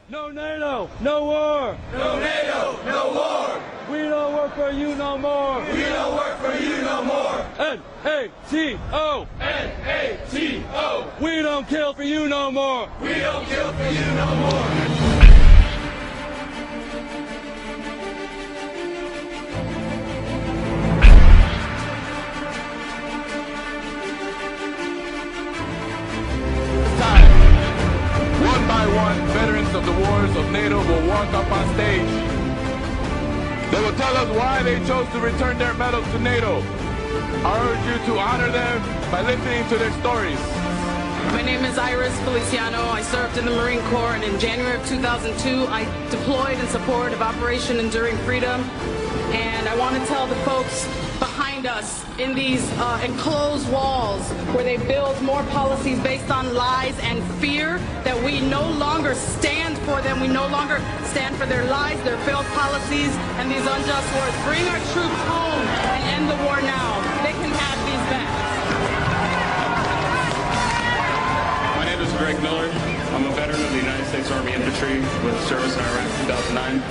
No NATO, no war. No NATO, no war. We don't work for you no more. We don't work for you no more. N-A-T-O. N-A-T-O. We don't kill for you no more. We don't kill for you no more. One by one, veterans of the wars of NATO will walk up on stage. They will tell us why they chose to return their medals to NATO. I urge you to honor them by listening to their stories. My name is Iris Feliciano. I served in the Marine Corps, and in January of 2002, I deployed in support of Operation Enduring Freedom. And I want to tell the folks behind us in these enclosed walls where they build more policies based on lies and fear that we no longer stand for them. We no longer stand for their lies, their failed policies, and these unjust wars. Bring our troops home and end the war now. They can have these back. My name is Greg Miller. I'm a veteran of the United States Army Infantry with service in Iraq 2009.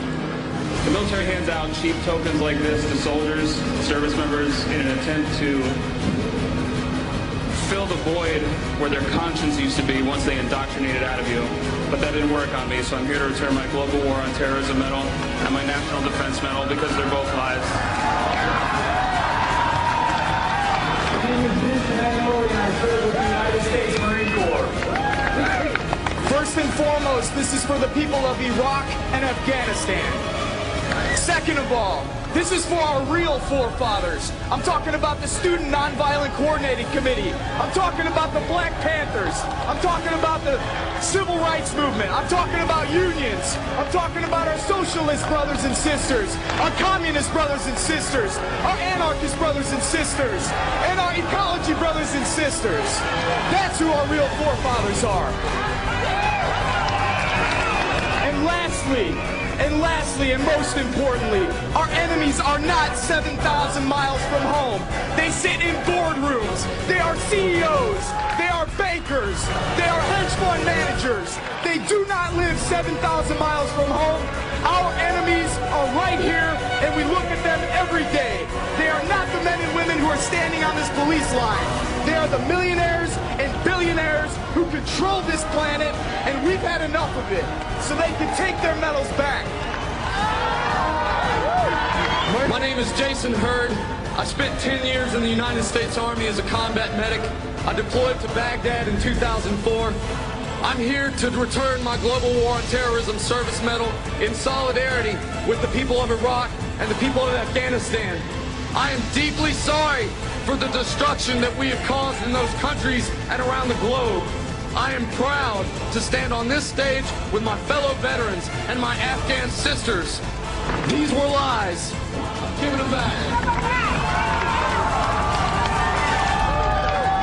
The military hands out cheap tokens like this to soldiers, service members, in an attempt to fill the void where their conscience used to be once they indoctrinated out of you. But that didn't work on me, so I'm here to return my Global War on Terrorism Medal and my National Defense Medal because they're both lies. My name is Vincent Anori and I serve with the United States Marine Corps. First and foremost, this is for the people of Iraq and Afghanistan. Second of all, this is for our real forefathers. I'm talking about the Student Nonviolent Coordinating Committee. I'm talking about the Black Panthers. I'm talking about the Civil Rights Movement. I'm talking about unions. I'm talking about our socialist brothers and sisters, our communist brothers and sisters, our anarchist brothers and sisters, and our ecology brothers and sisters. That's who our real forefathers are. And lastly, and most importantly, our enemies are not 7,000 miles from home. They sit in boardrooms. They are CEOs. They are bankers. They are hedge fund managers. They do not live 7,000 miles from home. Our enemies are right here, and we look at them every day. They are not the men and women who are standing on this police line. They are the millionaires and billionaires who control this planet, and we've had enough of it, so they can take their medals back. My name is Jason Hurd. I spent 10 years in the United States Army as a combat medic. I deployed to Baghdad in 2004. I'm here to return my Global War on Terrorism Service Medal in solidarity with the people of Iraq and the people of Afghanistan. I am deeply sorry for the destruction that we have caused in those countries and around the globe. I am proud to stand on this stage with my fellow veterans and my Afghan sisters. These were lies. Give it back.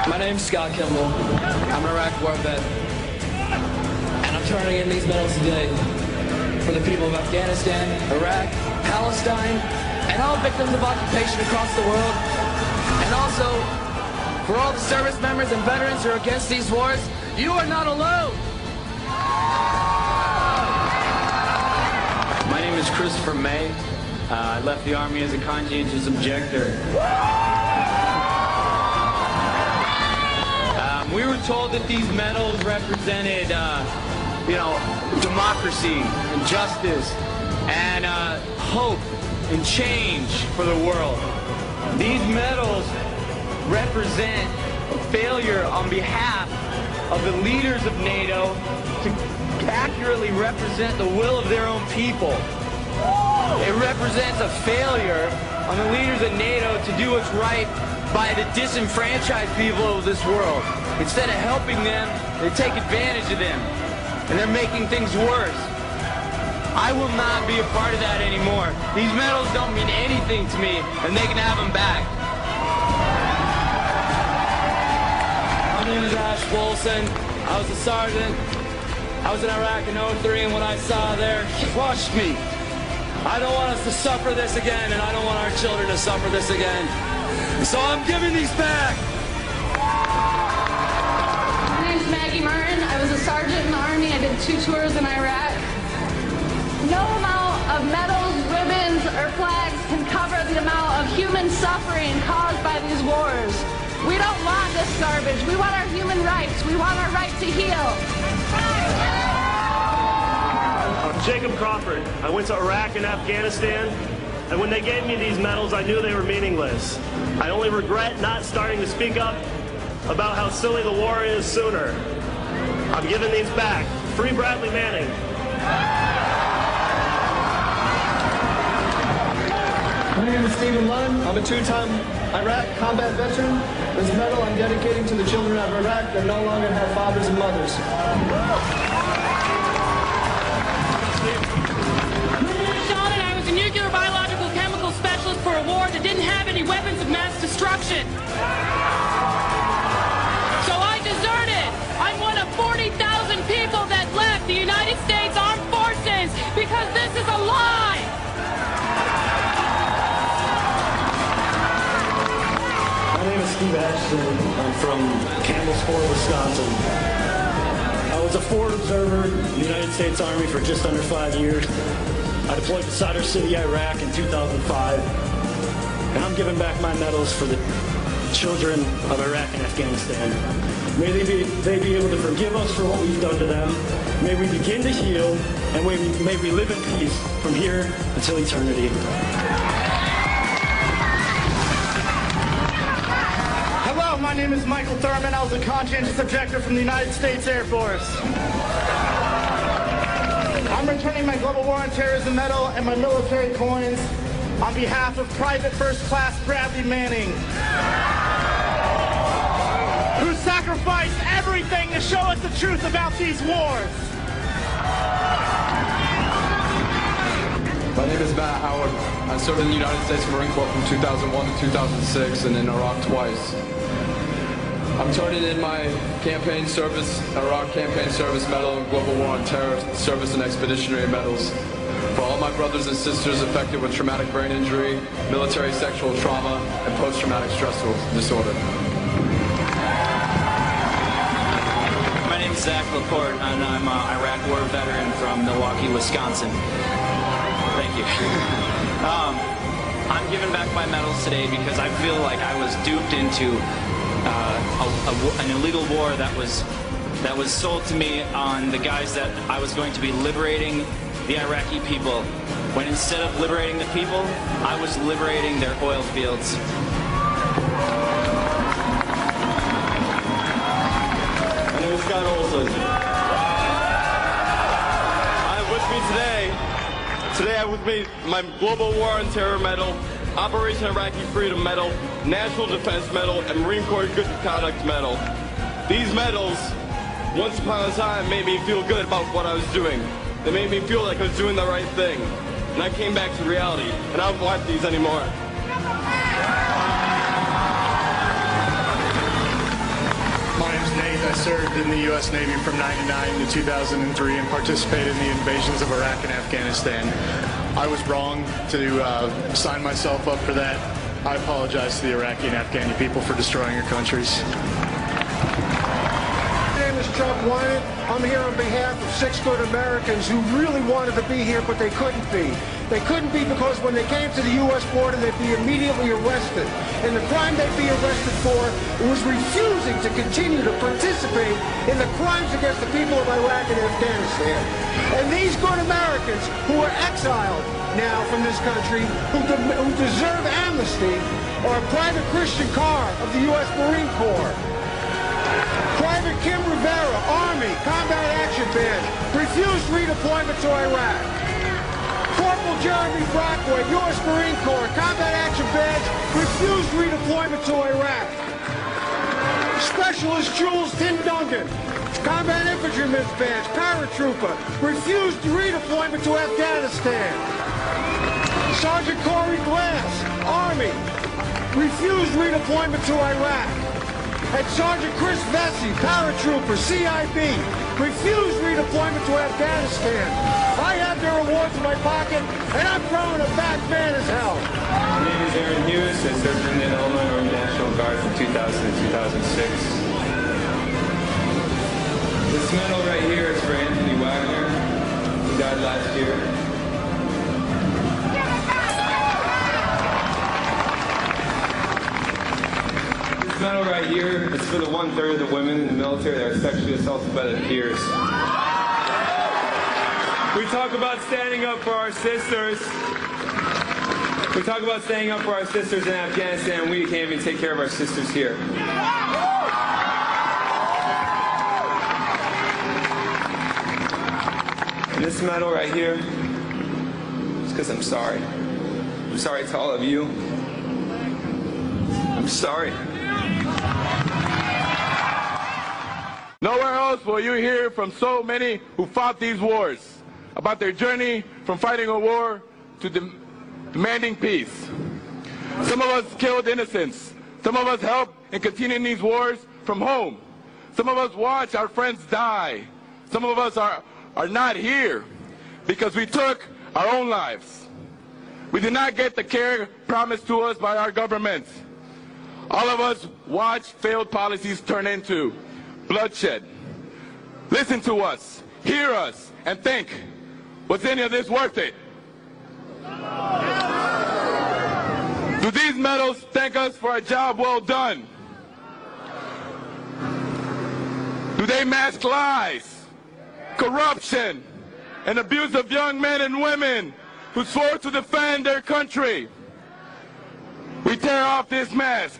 My name's Scott Kimball. I'm an Iraq war vet. And I'm turning in these medals today for the people of Afghanistan, Iraq, Palestine, and all victims of occupation across the world. And also for all the service members and veterans who are against these wars. You are not alone. My name is Christopher May. I left the Army as a conscientious objector. We were told that these medals represented, democracy and justice and hope and change for the world. These medals represent a failure on behalf of the leaders of NATO to accurately represent the will of their own people. It represents a failure on the leaders of NATO to do what's right by the disenfranchised people of this world. Instead of helping them, they take advantage of them, and they're making things worse. I will not be a part of that anymore. These medals don't mean anything to me, and they can have them back. My name is Ash Wilson. I was a sergeant. I was in Iraq in 03, and what I saw there crushed me. I don't want us to suffer this again, and I don't want our children to suffer this again. So I'm giving these back. My name's Maggie Martin. I was a sergeant in the Army. I did 2 tours in Iraq. No amount of medals, ribbons, or flags can cover the amount of human suffering caused by these wars. We don't want this garbage. We want our human rights. We want our right to heal. I'm Jacob Crawford. I went to Iraq and Afghanistan, and when they gave me these medals, I knew they were meaningless. I only regret not starting to speak up about how silly the war is sooner. I'm giving these back. Free Bradley Manning. My name is Stephen Lunn. I'm a two-time Iraq combat veteran. This medal I'm dedicating to the children of Iraq that no longer have fathers and mothers. Sean and I was a nuclear, biological, chemical specialist for a war that didn't have any weapons of mass destruction. So I deserted. I'm one of 40,000 people that left the United States Armed Forces because this is a lie. My name is Steve Ashton. I'm from Campbellsport, Wisconsin. I was a forward observer in the United States Army for just under 5 years. I deployed to Sadr City, Iraq in 2005. And I'm giving back my medals for the children of Iraq and Afghanistan. May they be able to forgive us for what we've done to them. May we begin to heal, and may we live in peace from here until eternity. Hello, my name is Michael Thurman. I was a conscientious objector from the United States Air Force. I'm returning my Global War on Terrorism medal and my military coins on behalf of Private First Class Bradley Manning, who sacrificed everything to show us the truth about these wars. My name is Matt Howard. I served in the United States Marine Corps from 2001 to 2006 and in Iraq twice. I'm turning in my campaign service, Iraq campaign service medal and Global War on Terror service and expeditionary medals for all my brothers and sisters affected with traumatic brain injury, military sexual trauma, and post-traumatic stress disorder. My name is Zach Laporte, and I'm an Iraq War veteran from Milwaukee, Wisconsin. Thank you. I'm giving back my medals today because I feel like I was duped into an illegal war that was sold to me on the guise that I was going to be liberating the Iraqi people, when instead of liberating the people, I was liberating their oil fields. My name is Scott Olson. I have with me today I have with me my Global War on Terror medal, Operation Iraqi Freedom medal, National Defense medal, and Marine Corps Good Conduct medal. These medals, once upon a time, made me feel good about what I was doing. They made me feel like I was doing the right thing. And I came back to reality, and I don't want these anymore. My name's Nate. I served in the U.S. Navy from 1999 to 2003 and participated in the invasions of Iraq and Afghanistan. I was wrong to sign myself up for that. I apologize to the Iraqi and Afghani people for destroying your countries. My name is Chuck Wyatt. I'm here on behalf of 6 good Americans who really wanted to be here, but they couldn't be. They couldn't be because when they came to the U.S. border, they'd be immediately arrested. And the crime they'd be arrested for was refusing to continue to participate in the crimes against the people of Iraq and Afghanistan. And these good Americans who are exiled now from this country, who deserve amnesty, are a Private Christian Carr of the U.S. Marine Corps. Private Kim Rivera, Army, Combat Action Band, refused redeployment to Iraq. Corporal Jeremy Brockway, U.S. Marine Corps, Combat Action Band, refused redeployment to Iraq. Specialist Jules Tindungan, Combat Infantryman's Badge, Paratrooper, refused redeployment to Afghanistan. Sergeant Corey Glass, Army, refused redeployment to Iraq. And Sergeant Chris Vesey, Paratrooper, CIB, refused redeployment to Afghanistan. I have their awards in my pocket, and I'm throwing them back mad as hell. My name is Aaron Hughes. I served in the Illinois Army National Guard from 2000 to 2006. This medal right here is for Anthony Wagner, who died last year. here is for the 1/3 of the women in the military that are sexually assaulted by their peers. We talk about standing up for our sisters. We talk about standing up for our sisters in Afghanistan, and we can't even take care of our sisters here. And this medal right here is because I'm sorry. I'm sorry to all of you. I'm sorry. Nowhere else will you hear from so many who fought these wars about their journey from fighting a war to demanding peace. Some of us killed innocents. Some of us helped in continuing these wars from home. Some of us watched our friends die. Some of us are not here because we took our own lives. We did not get the care promised to us by our government. All of us watched failed policies turn into bloodshed. Listen to us, hear us, and think, was any of this worth it? Do these medals thank us for a job well done? Do they mask lies, corruption, and abuse of young men and women who swore to defend their country? We tear off this mask.